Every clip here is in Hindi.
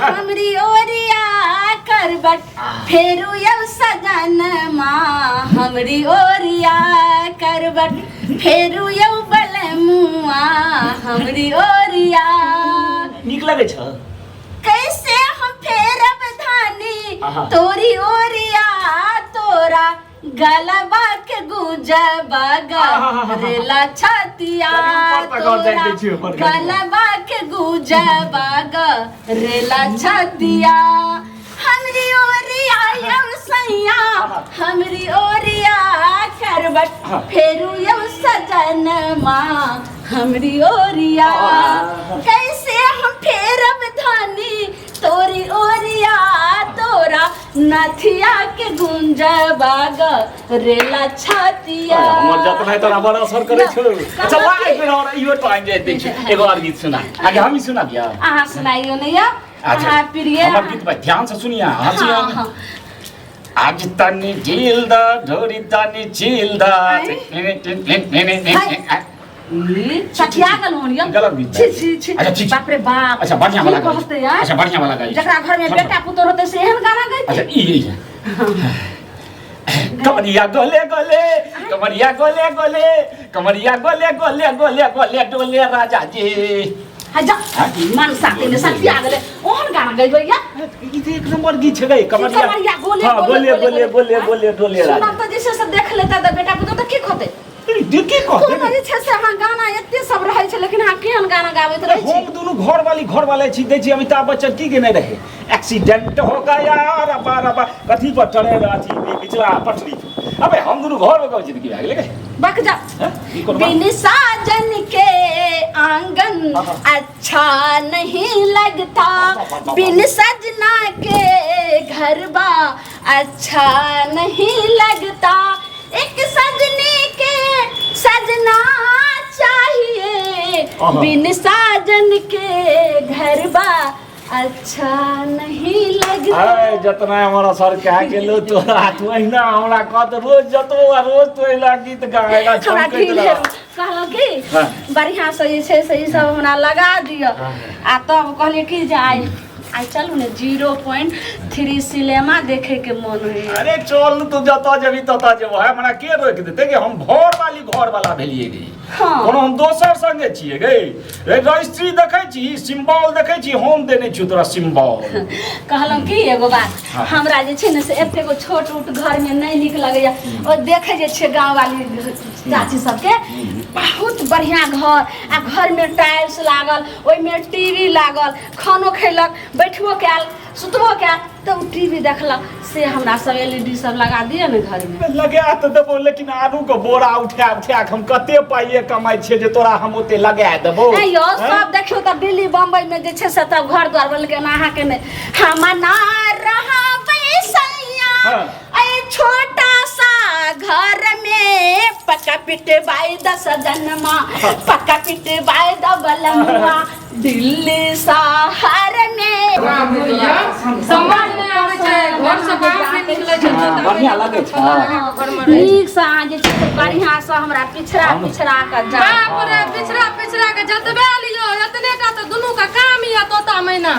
हमरी ओरिया करबट फेरू यव सजन माँ हमरी ओरिया करबट फेरू यव बलमुआ हमरी ओरिया नीक लगे छ कैसे हम फेरब धानी तोरी ओरिया तोरा गलबा के गुजबा रेला छतिया तोरा गलबा के गुजबा रेला छतिया हमरी ओरिया यव सैया हमरी ओरिया करबट फेरू यव सजन माँ हमरी ओरिया कैसे हम फेरब धानी तोरी ओरिया तोरा नथिया के गुंजबा रेला छतिया हमर जतना है तोरा बड़ा असर करे छ अच्छा वाह एक और इहो टाइम दे दे एगो और गीत सुना आगे हम ही सुना दिया आहा सुनाइयो नहीं आहा प्रिय हमर गीत पर ध्यान से सुनिए हां आज तनी झीलदा ढोरी तनी झीलदा छठिया गल होनिया गलत गीत छी अच्छा ठीक बाप रे बाप अच्छा बढ़िया वाला कहते यार अच्छा बढ़िया वाला गाई जकरा घर में बेटा पुत्र होते से एहन गाना गाइते अच्छा ई कमरिया गोले गोले कमरिया गोले गोले कमरिया गोले गोले गोले गोले डोले राजा जी हजा मन साथे ने सतिया गले ओहन गाना गइबे या ई तो एक नंबर गीत छै कमरिया गोले हां गोले गोले गोले गोले डोले राजा सुना तो जैसे से देख लेता त बेटा पुत्र त की खोते देखी कहते कोन छै से हां गाना एते सब रहै छै लेकिन हां केहन गाना गाबैत रहै छी हम दोनों घर वाले छी दै छी अमिताभ बच्चन की के नहीं रहे एक्सीडेंट हो गया रबा रबा कथी पर चढ़े अथी बिचला पटरी अबे हम दोनों घर में गाउँ छी की आगे लगे बक जा बिन साजन के आंगन अच्छा नहीं लगता बिन सजना के घरबा अच्छा नहीं लगता एक सजनी के सजना चाहिए बिन साजन के घरबा अच्छा नहीं लगता जतना हमारा सर कह गेलो तोरा तू ना हमरा कहत रोज जतो रोज तो एला गीत गाएगा चमकैत रह कहलो की बढ़िया से जे छै से ई सब हमरा लगा दियो आ तब कहलिए की जे आई चलू ने 0.3 सिनेमा देखे के मन है अरे चल तू जता जबी तता जेबो हमरा के रोक देते कि हम घर वाला भेलिए गे हां कोनो हम दोसर संगे छिए गे रजिस्ट्री देखै छी सिंबल देखै छी हम देने छी तोरा सिंबल कहलम की एगो बात हमरा जे छै ने से एते गो छोट उट घर में नहीं निक लगैया ओ देखे जे छै गांव वाली चाची सब के बहुत बढ़िया घर आ घर में टाइल्स लागल ओइ में टीवी लागल खानो खैलक बैठबो कैल सुतबो कैल तो टीवी देखलक से हमरा सब एलईडी सब लगा दिए ने घर में लगा त देबो लेकिन आलू के बोरा उठा हम कते पाइए कमाई छे जे तोरा हम ओते लगा देबो ए यो सब देखियो त दिल्ली बम्बई में जे छे से तब घर द्वार बन के नहा के ने हम ना रहा बैसैया ए छोटा सा घर में पक्का पिटे बाई 10 जन्मा पक्का पिटे बाई दबलमुआ दिल्ली शहर में सम्मान में आवे छै घर से बाहर नहीं निकले छै बढ़िया लागे छै नीक से जे छै बढ़िया से हमरा पिछड़ा के जा बाप रे पिछड़ा के जतबे लियो एतने का तो दुनू का काम या तोता महीना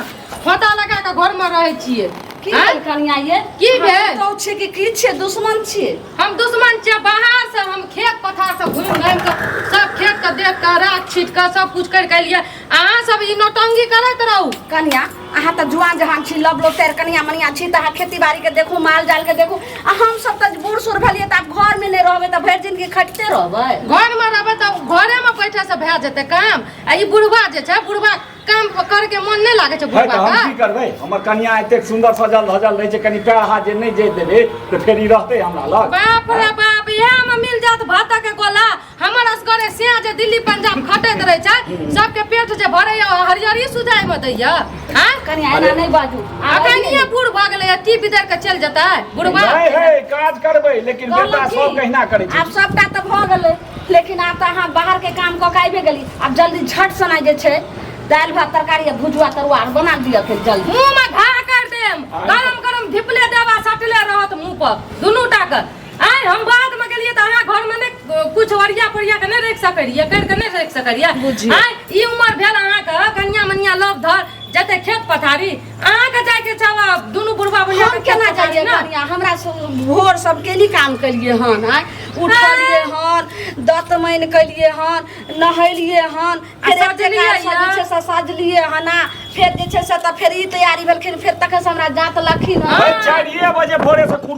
फोटा लगा के घर में रहे छिए की कनिया ये की भेल तो छै की छै दुश्मन छिए हम दुश्मन छिए बाहर से हम खेत पथार से घूम घाम के सब खेत के देख के राख छीट के सब कुछ कर के लिए अहाँ सब ई नौटंगी करत रहू कनिया अहाँ त जुआन जहान छी लबलो तेर कनिया मनिया छी त खेती बाड़ी के देखू माल जाल के देखू आ हम सब त बूढ़ सूढ़ भेलिए त आप घर में नहीं रहबे त भर दिन के खटते रहबे घर में रहबे त घरे में बैठे से भए जेते काम आ ई बुढ़वा जे छै बुढ़वा काम कर के मन नहीं लागे छै बुढ़वा का हम की करबै हमर कन्या एते सुंदर सजल धजल रहे छै कनी पैर हाथ जे नहीं जे देबे त फेर ई रहते हमरा लग बाप रे बाप यहां में मिल जात भात के गोला हमर असगरे से जे दिल्ली पंजाब खटैत रहे छै सबके पेट जे भरे हरियरी सुजाय में दैया हां कनिया एना नहीं बाजू कनिया बूढ़ भ गेलै टीवी देख के चल जता बुढ़वा नहीं काज करबै लेकिन बेटा सब कहिना करे छै आप सबटा त भ गेलै लेकिन आप त अहाँ बाहर के काम क के आइबे गेली अब जल्दी झट सना जे छै दाल भात तरकारी भुजवा तरुआ बना दिया फिर जल्दी मुंह में घा कर देम गरम गरम धिपले देवा सटले रहत मुंह पर दुनू टा के आइ हम बाद में गेलिए त अहाँ घर में ने कुछ वरिया परिया के नहीं रख सकरिए कर के नहीं रख सकरिए आइ ई उम्र भेल अहाँ के कन्या मनिया लोभ धर जते खेत पथारी अहाँ के जाय के छवा दुनु बुढ़वा बुढ़िया हम केना जाइए कनिया हमरा भोर सब केली काम कलिए हन उठलिए हन दत मैन कलिए हन नहलिए हन फिर जे से सजलिए हन फिर जे छै से त फिर ई तैयारी भेलखिन फिर तक से हमरा जात लखिन 4 बजे भोरे से खुर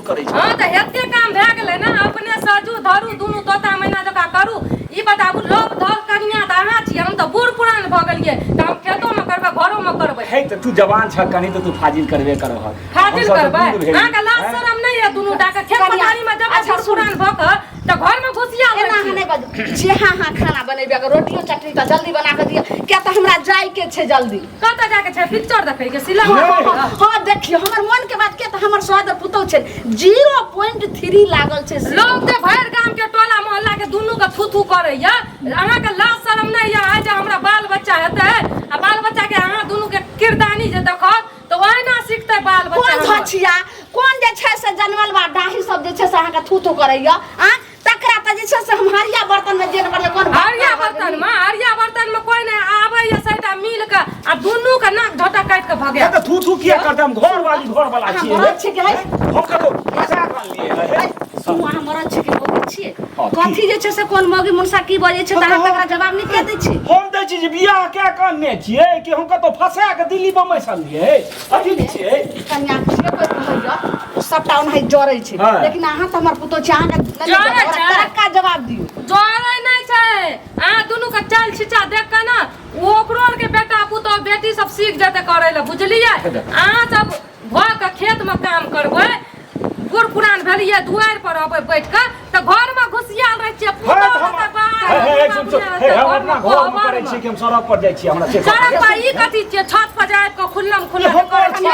करै छै। हां त हेते काम भए गेलै ना अपने सजू धरू दुनु तोता मैना जका करू ई बताबू लोभ धर कनिया त अहाँ छी हम त बूढ़ पुरान भ गेलिए त हम खेतो में करबे घरो में करबे। हे त तू जवान छ कनी त तू फाजिल करबे करब फाजिल करबे अहाँ के लाज शरम नहीं है दुनु डाके खेत पथारी में जब बूढ़ पुरान भ क त घर में घुसिया एना नहीं बाजू जे हां खाना बनेबे अगर रोटियो चटनी त जल्दी बना के दिया क्या त हमरा जाय के छै जल्दी कत जाके छै पिक्चर देखै के सिला हां देखियो हमर मन के बात के त हमर स्वाद पुतौ छै 0.3 लागल छै लोग जे भर गांव के टोला मोहल्ला के दुनु के थू करे या अहाँ के लाज शरम नहीं है आज हमरा बाल बच्चा हेते आ बाल बच्चा के अहाँ दुनु के किरदानी जे देखत तो ओहिना सीखते बाल बच्चा कोन छछिया कोन जे छै से जनमल बा डाही सब जे छै से अहाँ के थू करैया तकरा त जे छै से हम हरिया बर्तन में जेन बड़े कोन हरिया बर्तन में कोई नहीं आवे या सैटा मिल के आ दुनु के नाक ढोटा काट के भगे त थू किया करत हम घर वाला छी मरद छै के हम कतो फसा कर लिए तू वहां मरद छै के बोलै छियै कथि जे छै से कोन मौगी मुनसा की बजे छै त अहाँ तकरा जवाब नहीं के दै छी हम दै छी जे बियाह के करने छियै कि हम कतो फसा के दिल्ली बम्बई सलिए अथि छियै कन्या जे कोई कहैया सबटा ओनहि जरै छै लेकिन अहाँ त हमर पुतो छै अहाँ का जवाब दियो जरै नहीं छै अहाँ दुनु के चाल छिचा देख के ना ओकरो के बेटा पुतो बेटी सब सीख जेते करे ले बुझलिए अहाँ सब भ के खेत में काम करबै बूढ़ पुरान भेलिए दुआर पर आबै बैठ के त घर में घुसियाल रहै छियै पुतो के हम अपना घर में करै छी कि हम सड़क पर जाइ छी हमरा से सड़क पर ई कथि छियै छत पर जाय के खुल्लम करै छी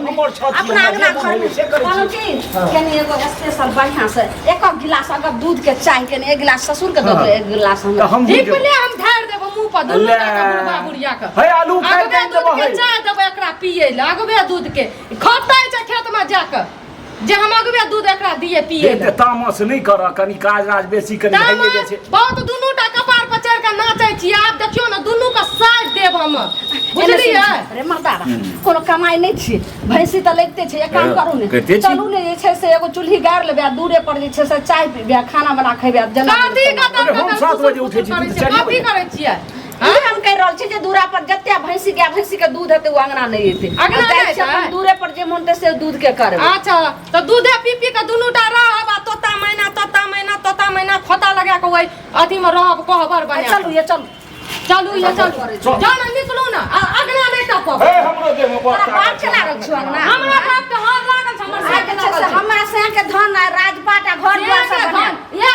हमर छत अपना अंगना घर में से करै छी कनी एगो स्पेशल बढ़िया से एक गिलास अगर दूध के चाय कनी एक गिलास ससुर के दो एक गिलास हम दीपले हम ढार देब मुंह पर दुनु का बुढ़वा बुढ़िया के हे आलू खाइ दूध के चाय देब एकरा पिए ले अगबे दूध के खतै छै खेत में जाके जे हम अगबे दूध एकरा दिए पिए ले तामस नहीं कर कनी काज राज बेसी कनी भइए जाय छै बहुत दुनुटा कपार पर चढ़ के नाचै छी आब देखियो ना दुनु का साथ देब हम बुझलिए अरे मर्दारा कोनो कमाई नहीं छी भैंसी त लगते छै एक काम करू ने चलू ने जे छै से एगो चूल्ही गाड़ लेबे दूरे पर जे छै से चाय पीबे खाना बना खइबे जना हम 7 बजे उठै छी कथि करै छियै हम कह रहल छी जे दूरा पर जत्ते भैंसी के दूध हेते वो अंगना नहीं हेते अंगना नहीं छै अपन दूरे पर जे मोनते से दूध के करबे अच्छा तो दूधे पी के दुनुटा रहब तोता मैना खोता लगा के ओइ अथी में रहब कहबर बने चलू ये चलू जाना निकलू ना अंगना नहीं टपब हे हमरो दे में बात चला रहल छी अंगना हमरा बाप के हाथ लागल छ हमर हमरा से के धन राजपाट घर द्वार सब धन या